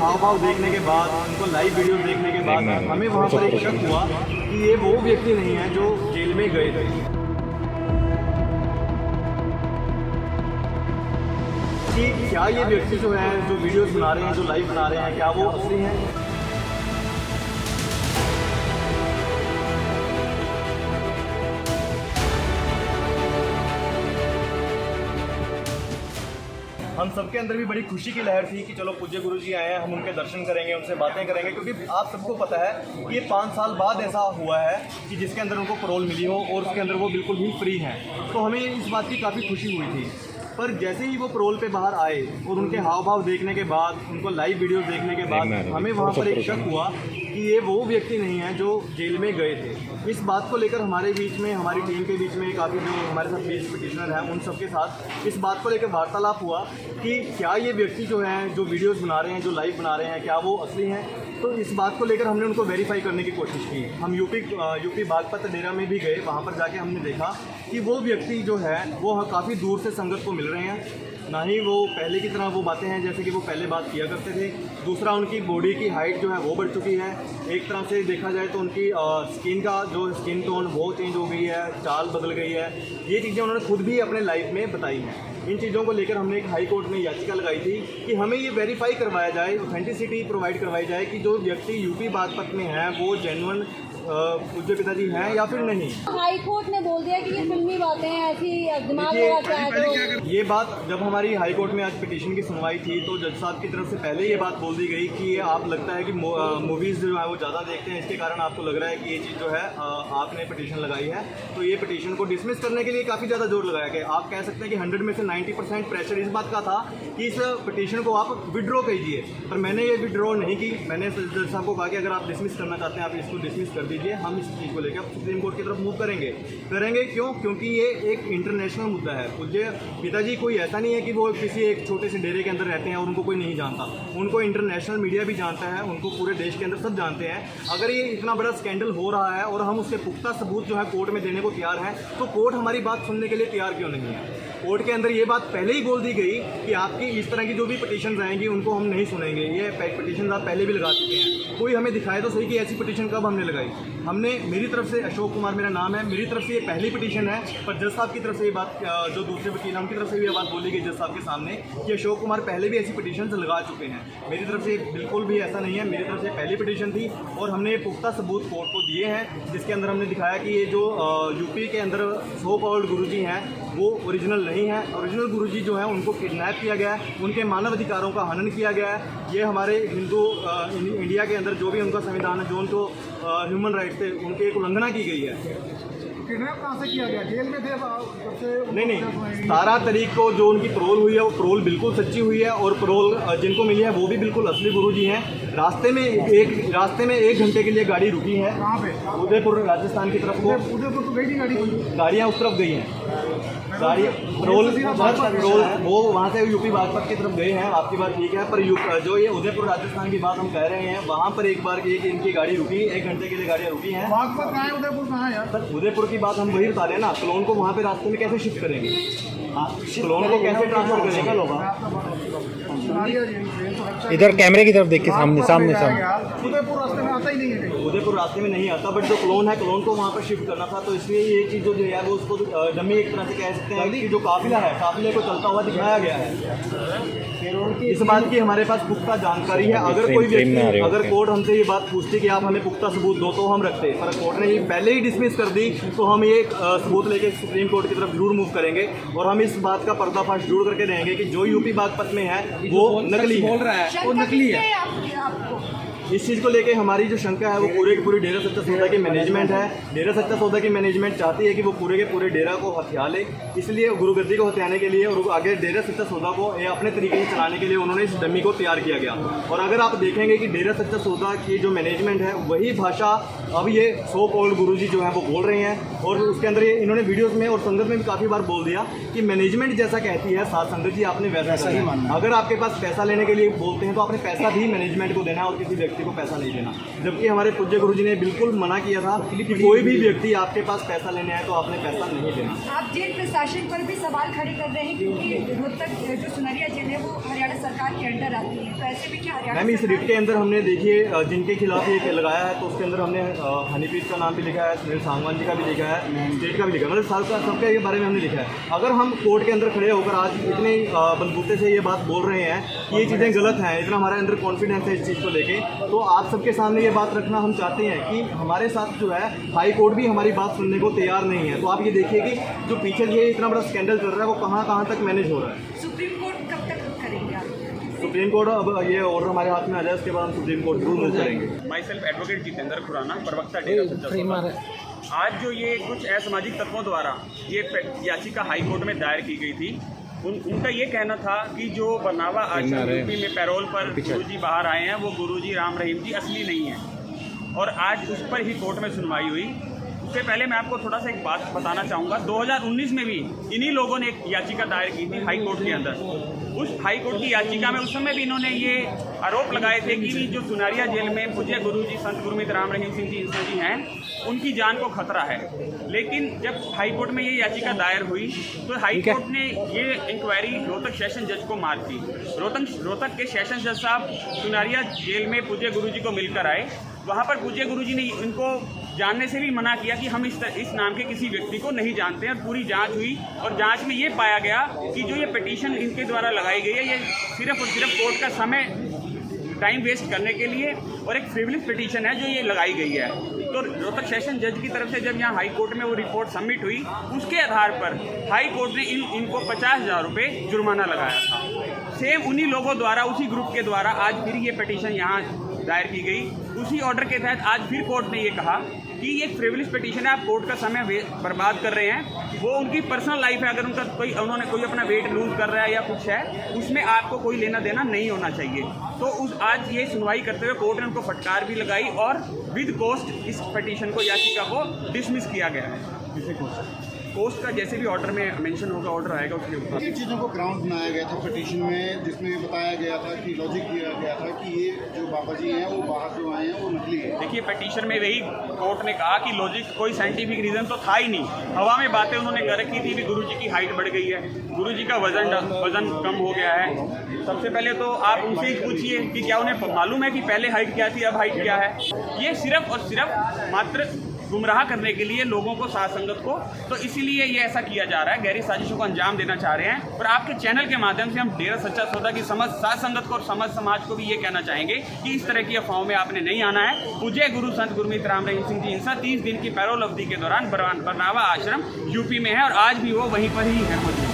हाव भाव देखने के बाद, उनको लाइव वीडियो देखने के बाद हमें वहाँ पर एक शक हुआ कि ये वो व्यक्ति नहीं है जो जेल में गए थे। कि क्या ये व्यक्ति जो है, जो वीडियोस बना रहे हैं, जो लाइव बना रहे हैं, क्या वो असली हैं? हम सबके अंदर भी बड़ी खुशी की लहर थी कि चलो पूज्य गुरु जी आए हैं, हम उनके दर्शन करेंगे, उनसे बातें करेंगे, क्योंकि आप सबको पता है कि ये 5 साल बाद ऐसा हुआ है कि जिसके अंदर उनको पैरोल मिली हो और उसके अंदर वो बिल्कुल ही फ्री हैं। तो हमें इस बात की काफ़ी खुशी हुई थी। पर जैसे ही वो पैरोल पे बाहर आए और उनके हाव भाव देखने के बाद, उनको लाइव वीडियो देखने के बाद हमें वहाँ पर एक शक हुआ कि ये वो व्यक्ति नहीं है जो जेल में गए थे। इस बात को लेकर हमारे बीच में, हमारी टीम के बीच में काफ़ी जो हमारे साथ 20 पिटिशनर हैं, उन सबके साथ इस बात को लेकर वार्तालाप हुआ कि क्या ये व्यक्ति जो हैं, जो वीडियोस बना रहे हैं, जो लाइव बना रहे हैं, क्या वो असली हैं। तो इस बात को लेकर हमने उनको वेरीफाई करने की कोशिश की। हम यूपी बागपत डेरा में भी गए। वहाँ पर जाके हमने देखा कि वो व्यक्ति जो है वो काफ़ी दूर से संगत को मिल रहे हैं। ना ही वो पहले की तरह वो बातें हैं जैसे कि वो पहले बात किया करते थे। दूसरा, उनकी बॉडी की हाइट जो है वो बढ़ चुकी है। एक तरह से देखा जाए तो उनकी स्किन का जो स्किन टोन वो चेंज हो गई है, चाल बदल गई है। ये चीज़ें उन्होंने खुद भी अपने लाइफ में बताई हैं। इन चीज़ों को लेकर हमने एक हाई कोर्ट में याचिका लगाई थी कि हमें ये वेरीफाई करवाया जाए, ऑथेंटिसिटी प्रोवाइड करवाई जाए कि जो व्यक्ति यूपी बागपत में है वो जेन्युइन पूज्य पिताजी हैं या फिर नहीं। हाई कोर्ट ने बोल दिया कि ये फिल्मी बातें हैं, ऐसी दिमाग लगा के आए तो ये बात जब हमारी हाई कोर्ट में आज पिटीशन की सुनवाई थी तो जज साहब की तरफ से पहले ये बात बोल दी गई कि ये आप लगता है कि मूवीज़ जो है वो ज़्यादा देखते हैं, इसके कारण आपको लग रहा है कि ये चीज़ जो है आपने पिटीशन लगाई है। तो ये पिटीशन को डिसमिस करने के लिए काफ़ी ज़्यादा जोर लगाया गया। आप कह सकते हैं कि 100 में से 90% प्रेशर इस बात का था कि इस पिटीशन को आप विड्रॉ कीजिए, पर मैंने ये विड्रॉ नहीं की। मैंने जज साहब को कहा कि अगर आप डिसमिस करना चाहते हैं आप इसको डिसमिस कर दीजिए, हम इस चीज़ को लेकर सुप्रीम कोर्ट की तरफ मूव करेंगे। क्यों? क्योंकि ये एक इंटरनेशनल मुद्दा है। पूज्य पिताजी कोई ऐसा नहीं है कि वो किसी एक छोटे से डेरे के अंदर रहते हैं और उनको कोई नहीं जानता। उनको इंटरनेशनल मीडिया भी जानता है, उनको पूरे देश के अंदर सब जानते हैं। अगर ये इतना बड़ा स्कैंडल हो रहा है और हम उसके पुख्ता सबूत जो है कोर्ट में देने को तैयार हैं, तो कोर्ट हमारी बात सुनने के लिए तैयार क्यों नहीं है? कोर्ट के अंदर ये बात पहले ही बोल दी गई कि आपकी इस तरह की जो भी पिटीशन आएंगी उनको हम नहीं सुनेंगे। ये पिटीशन आप पहले भी लगा चुके हैं। कोई हमें दिखाए तो सही कि ऐसी पिटीशन कब हमने लगाई। हमने, मेरी तरफ से अशोक कुमार मेरा नाम है, मेरी तरफ से ये पहली पिटीशन है। पर जज साहब की तरफ से ये बात, जो दूसरे वकील हैं उनकी तरफ से भी ये बात बोली गई जज साहब के सामने कि अशोक कुमार पहले भी ऐसी पिटीशन लगा चुके हैं। मेरी तरफ से बिल्कुल भी ऐसा नहीं है। मेरी तरफ से पहली पिटीशन थी और हमने पुख्ता सबूत कोर्ट को दिए हैं, जिसके अंदर हमने दिखाया कि ये जो यूपी के अंदर सो कॉल्ड गुरुजी हैं वो ओरिजिनल नहीं है। ओरिजिनल गुरुजी जो है उनको किडनैप किया गया है, उनके मानव अधिकारों का हनन किया गया है। ये हमारे हिंदू इंडिया के अंदर जो भी उनका संविधान है, जो उनको ह्यूमन राइट्स थे, उनकी एक उल्लंघना की गई है। किडनैप कहाँ से किया गया? जेल में थे नहीं, 17 तारीख को जो उनकी पैरोल हुई है वो पैरोल बिल्कुल सच्ची हुई है और पैरोल जिनको मिली है वो भी बिल्कुल असली गुरुजी हैं। रास्ते में 1 घंटे के लिए गाड़ी रुकी है। कहाँ पे? उदयपुर राजस्थान की तरफ को। उदयपुर तो गई थी गाड़ी, गाड़ियाँ उस तरफ गई हैं। गाड़ी पैरोल वो वहाँ से यूपी बागपत की तरफ गए हैं। आपकी बात ठीक है, पर जो ये उदयपुर राजस्थान की बात हम कह रहे हैं, वहाँ पर एक बार कि इनकी गाड़ी रुकी, 1 घंटे के लिए गाड़ियाँ रुकी हैं। बागपत कहाँ है, उदयपुर कहाँ है यार? सर उदयपुर की बात हम वही बता रहे हैं ना। क्लोन को वहाँ पे रास्ते में कैसे शिफ्ट करेंगे? क्लोन को कैसे ट्रांसफर करेंगे? इधर कैमरे की तरफ देख के सामने सामने उदयपुर रास्ते में आता ही नहीं है कहीं। उदयपुर रास्ते में नहीं आता, बट जो क्लोन है, क्लोन को वहाँ पर शिफ्ट करना था। तो इसलिए ये चीज़ जो है वो उसको डमी एक तरह से कह सकते हैं कि जो काफिला है, काफिले को चलता हुआ दिखाया गया है। इस बात की हमारे पास पुख्ता जानकारी है। अगर कोई व्यक्ति, अगर कोर्ट हमसे ये बात पूछती कि आप हमें पुख्ता सबूत दो तो हम रखते, पर कोर्ट ने ये पहले ही डिसमिस कर दी। तो हम ये सबूत लेके सुप्रीम कोर्ट की तरफ जरूर मूव करेंगे और हम इस बात का पर्दाफाश जरूर करके रहेंगे कि जो यूपी बागपत में है वो नकली बोल रहा है, वो नकली है। इस चीज़ को लेके हमारी जो शंका है वो पूरे के पूरे डेरा सच्चा सौदा की मैनेजमेंट है। डेरा सच्चा सौदा की मैनेजमेंट चाहती है कि वो पूरे के पूरे डेरा को हथिया ले। इसलिए गुरुगद्दी को हथियाने के लिए और आगे डेरा सच्चा सौदा को ये अपने तरीके से चलाने के लिए उन्होंने इस डमी को तैयार किया गया। और अगर आप देखेंगे कि डेरा सच्चा सौदा की जो मैनेजमेंट है वही भाषा अब ये सो कॉल्ड गुरुजी जो है वो बोल रहे हैं। और उसके अंदर ये इन्होंने वीडियोज़ में और संगत में भी काफ़ी बार बोल दिया कि मैनेजमेंट जैसा कहती है साथ संगत जी आपने वैसा ही मानना। अगर आपके पास पैसा लेने के लिए बोलते हैं तो आपने पैसा भी मैनेजमेंट को देना है और किसी व्यक्ति व्यक्ति को पैसा नहीं देना, जबकि हमारे पूज्य गुरु जी ने बिल्कुल मना किया था कि कोई भी व्यक्ति आपके पास पैसा लेने आए तो आपने पैसा नहीं देना। आप जेल प्रशासन पर भी सवाल खड़े कर रहे हैं क्योंकि रोहतक जो सुनरिया जेल है वो हरियाणा सरकार के अंडर आती है, तो ऐसे में क्या हरियाणा मैम इस रिट के अंदर हमने देखिए जिनके खिलाफ ये लगाया है तो उसके अंदर हमने हनीप्रीत का नाम भी लिखा है, सुनील सांगवान जी का भी लिखा है, स्टेट का भी लिखा है, मतलब सबके बारे में हमने लिखा है। अगर हम कोर्ट के अंदर खड़े होकर आज इतने बलबूते से ये बात बोल रहे हैं कि ये चीज़ें गलत हैं, इतना हमारे अंदर कॉन्फिडेंस है इस चीज़ को लेके, तो आप सबके सामने ये बात रखना हम चाहते हैं कि हमारे साथ जो है हाई कोर्ट भी हमारी बात सुनने को तैयार नहीं है। तो आप ये देखिए कि जो पीछे ये इतना बड़ा स्कैंडल चल रहा है वो कहाँ तक मैनेज हो रहा है। सुप्रीम कोर्ट कब तक करेंगे आप? सुप्रीम कोर्ट अब ये ऑर्डर हमारे हाथ में आ जाए उसके बाद हम सुप्रीम कोर्ट जरूर मूव करेंगे। Myself advocate Jitendra Khurana, प्रवक्ता डेरा सच्चा सौदा। आज जो ये कुछ असामाजिक तत्वों द्वारा ये याचिका हाई कोर्ट में दायर की गई थी, उनका ये कहना था कि जो बरनावा आश्रम यूपी में पैरोल पर गुरुजी बाहर आए हैं वो गुरुजी राम रहीम जी असली नहीं हैं, और आज उस पर ही कोर्ट में सुनवाई हुई। उससे पहले मैं आपको थोड़ा सा एक बात बताना चाहूँगा। 2019 में भी इन्हीं लोगों ने एक याचिका दायर की थी हाई कोर्ट के अंदर। उस हाई कोर्ट की याचिका में उस समय भी इन्होंने ये आरोप लगाए थे कि जो सुनारिया जेल में पूज्य गुरुजी संत गुरमीत राम रहीम सिंह जी इंसा जी हैं, उनकी जान को खतरा है। लेकिन जब हाई कोर्ट में ये याचिका दायर हुई तो हाई कोर्ट ने ये इंक्वायरी रोहतक सेशन जज को मार्क की। रोहतक के सेशन जज साहब सुनारिया जेल में पूज्य गुरुजी को मिलकर आए। वहाँ पर पूज्य गुरुजी ने इनको जानने से भी मना किया कि हम इस नाम के किसी व्यक्ति को नहीं जानते हैं। और पूरी जांच हुई और जांच में ये पाया गया कि जो ये पिटीशन इनके द्वारा लगाई गई है ये सिर्फ और सिर्फ कोर्ट का समय टाइम वेस्ट करने के लिए और एक फ्रिवलेस पिटीशन है जो ये लगाई गई है। तो रोहतक सेशन जज की तरफ से जब यहाँ हाई कोर्ट में वो रिपोर्ट सबमिट हुई उसके आधार पर हाई कोर्ट ने इनको 50,000 रुपये जुर्माना लगाया था। सेम उन्हीं लोगों द्वारा, उसी ग्रुप के द्वारा आज फिर ये पिटीशन यहाँ दायर की गई। उसी ऑर्डर के तहत आज फिर कोर्ट ने ये कहा कि ये फ्रिवलेस पिटीशन है, आप कोर्ट का समय बर्बाद कर रहे हैं। वो उनकी पर्सनल लाइफ है, अगर उन्होंने कोई अपना वेट लूज कर रहा है या कुछ है उसमें आपको कोई लेना देना नहीं होना चाहिए। तो आज ये सुनवाई करते हुए कोर्ट ने उनको फटकार भी लगाई और विद कोस्ट इस पिटीशन को, याचिका को डिसमिस किया गया है। कोस्ट का जैसे भी ऑर्डर में मेंशन होगा, ऑर्डर आएगा उसके ऊपर इन चीज़ों को ग्राउंड बनाया गया था पिटीशन में, जिसमें बताया गया था कि लॉजिक दिया गया था कि ये जो बाबा जी हैं वो बाहर जो आए हैं वो नकली है। देखिए पिटीशन में वही कोर्ट ने कहा कि लॉजिक कोई साइंटिफिक रीज़न तो था ही नहीं, हवा में बातें उन्होंने कर रखी थी कि गुरुजी की हाइट बढ़ गई है, गुरुजी का वजन कम हो गया है। सबसे पहले तो आप उनसे ही पूछिए कि क्या उन्हें मालूम है कि पहले हाइट क्या थी अब हाइट क्या है। ये सिर्फ और सिर्फ मात्र गुमराह करने के लिए लोगों को, साथ संगत को, तो इसीलिए ये ऐसा किया जा रहा है, गहरी साजिशों को अंजाम देना चाह रहे हैं। और आपके चैनल के माध्यम से हम डेरा सच्चा सौदा की समझ साथ संगत को और समाज को भी ये कहना चाहेंगे कि इस तरह की अफवाहों में आपने नहीं आना है। पूज्य गुरु संत गुरमीत राम रहीम सिंह जी इंसा 30 दिन की पैरोल अवधि के दौरान बरनावा आश्रम यूपी में है और आज भी वो वहीं पर ही है।